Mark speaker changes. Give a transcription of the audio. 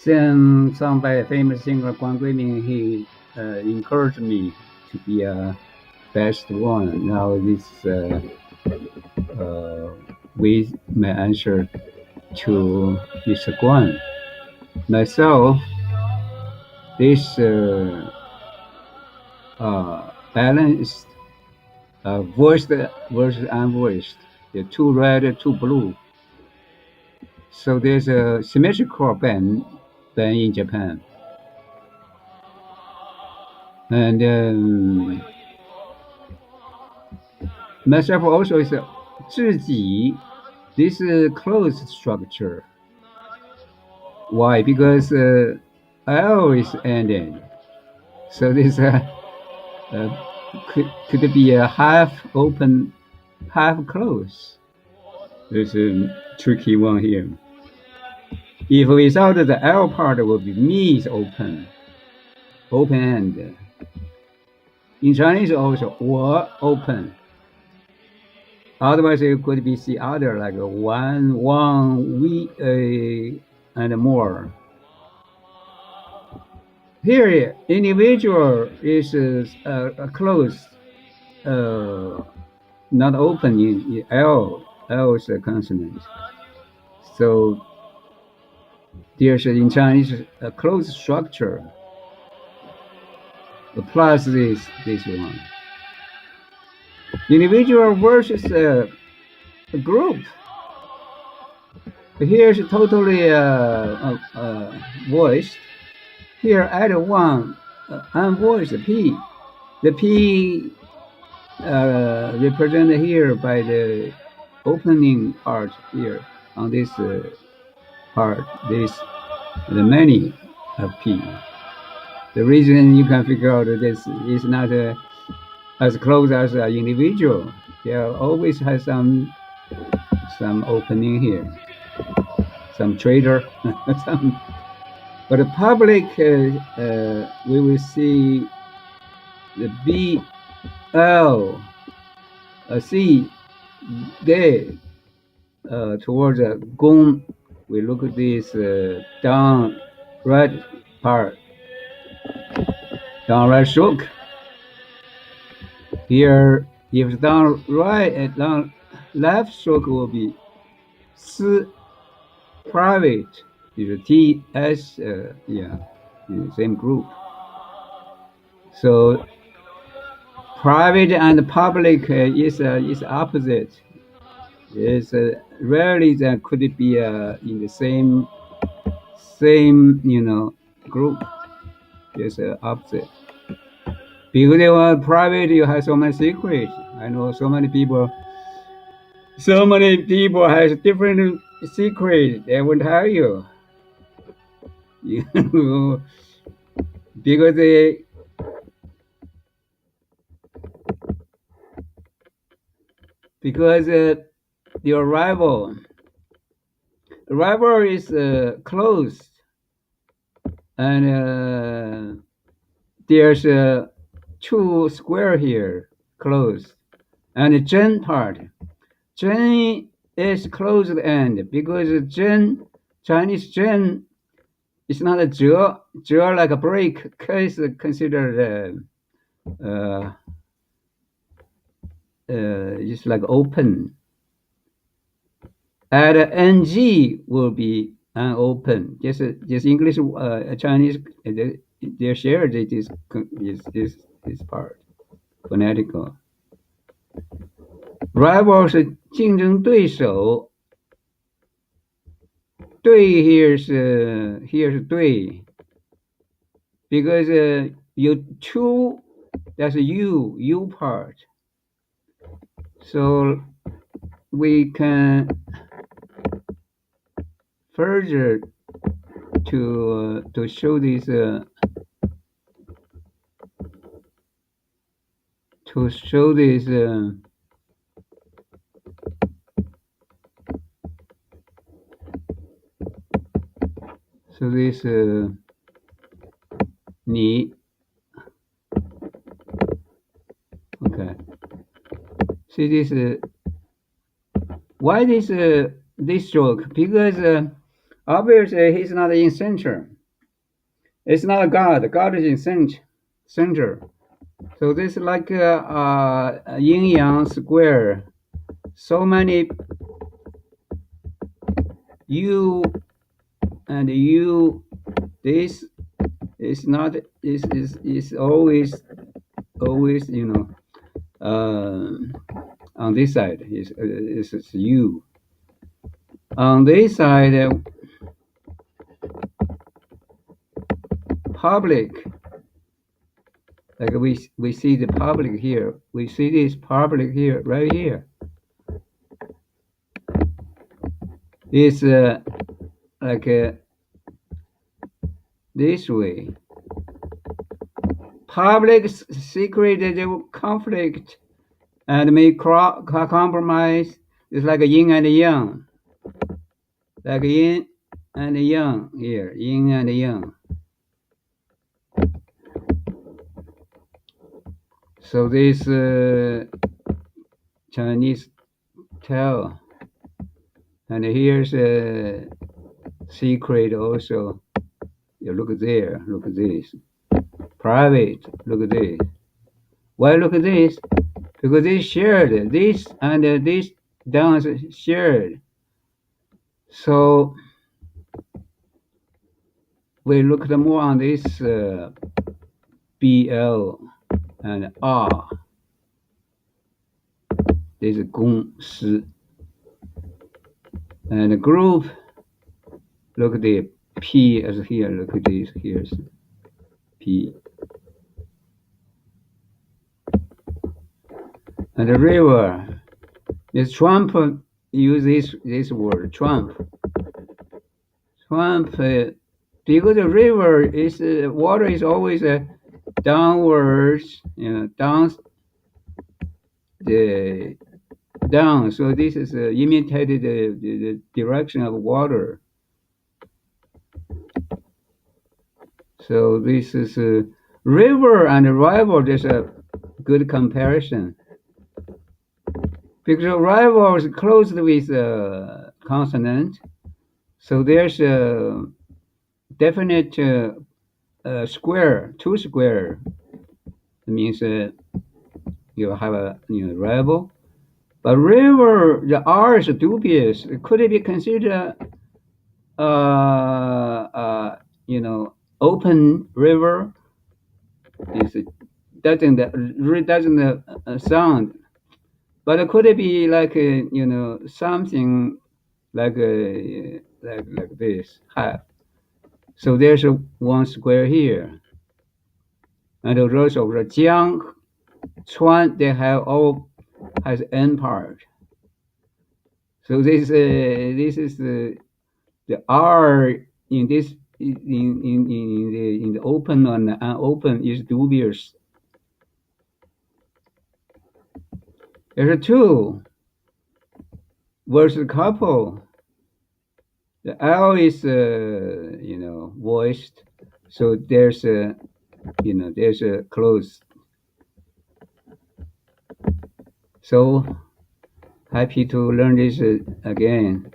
Speaker 1: Sung by a famous singer Guan Guiming, he encouraged me to be a best one. Now this with my answer to Mr. Guan. Myself, this balanced voiced versus unvoiced. The two red, two blue. So there's a symmetrical band in Japan. And myself also is 自己. This is closed structure. Why? Because L is ending. So this could be a half open, half closed. There's a tricky one here. If without the L part, it would be me is open end. In Chinese also, 我 open. Otherwise, it could be the other, like one, we, and more. Here, individual is closed, not open in L. L is a consonant. So there's in Chinese a closed structure plus this one. Individual versus a group. Here's totally voiced. Here add one unvoiced P. The P represented here by the opening part here on this part. This the many of P. The reason you can figure out this is not as close as an individual. There always has some opening here, some trader, some. But the public, we will see the B, L, C, D towards the Gong. We look at this down right part, down right stroke. Here, if down right and down left stroke will be S, private. Is T, S, yeah, in the same group. So private and public is opposite. It's rarely that could it be in the same group. It's opposite. Because they are private, you have so many secrets. I know so many people. So many people has different secrets. They won't tell you. You know, because the arrival is closed, and there's two square here closed, and the Zhen part. Zhen is closed end because Chinese Zhen is not a zhe like a break. K is considered just like open. Add ng will be unopen. Just English, Chinese, they're shared. It is this part, phonetical. Rival 是竞争对手。对 here is 对 because you two, that's you part. So we can further to show this so this 你 okay. See this why this stroke? Because obviously he's not in center. It's not God. God is in center. So this is like a yin yang square. So many you and you. This is not is always on this side is you. On this side, public. Like we see the public here. We see this public here, right here. It's like this way. Public secret conflict and may compromise. It's like a yin and yang. Like yin and yang here. Yin and yang. So this Chinese tell. And here's a secret also. You look there, look at this. Private, look at this. Why look at this? Because they shared this and this dance shared. So we looked more on this BL and R. This is 公司. And the group, look at the P as here, look at this, here's P. And the river, is Trump use this word, Trump. Trump, because the river is, water is always downwards, down, down. So this is imitated the direction of water. So this is river and rival. There's a good comparison because rival is closed with consonant. So there's a definite square, two square. It means you have a rival. But river, the R is dubious. Could it be considered open river? It doesn't sound. But could it be like something like this? So there's one square here, and the rest of the Jiang, Chuan, they have all has N part. So this is the R in this in the open and unopen is dubious. There's two versus couple. The L is voiced, so there's a there's a close. So happy to learn this again.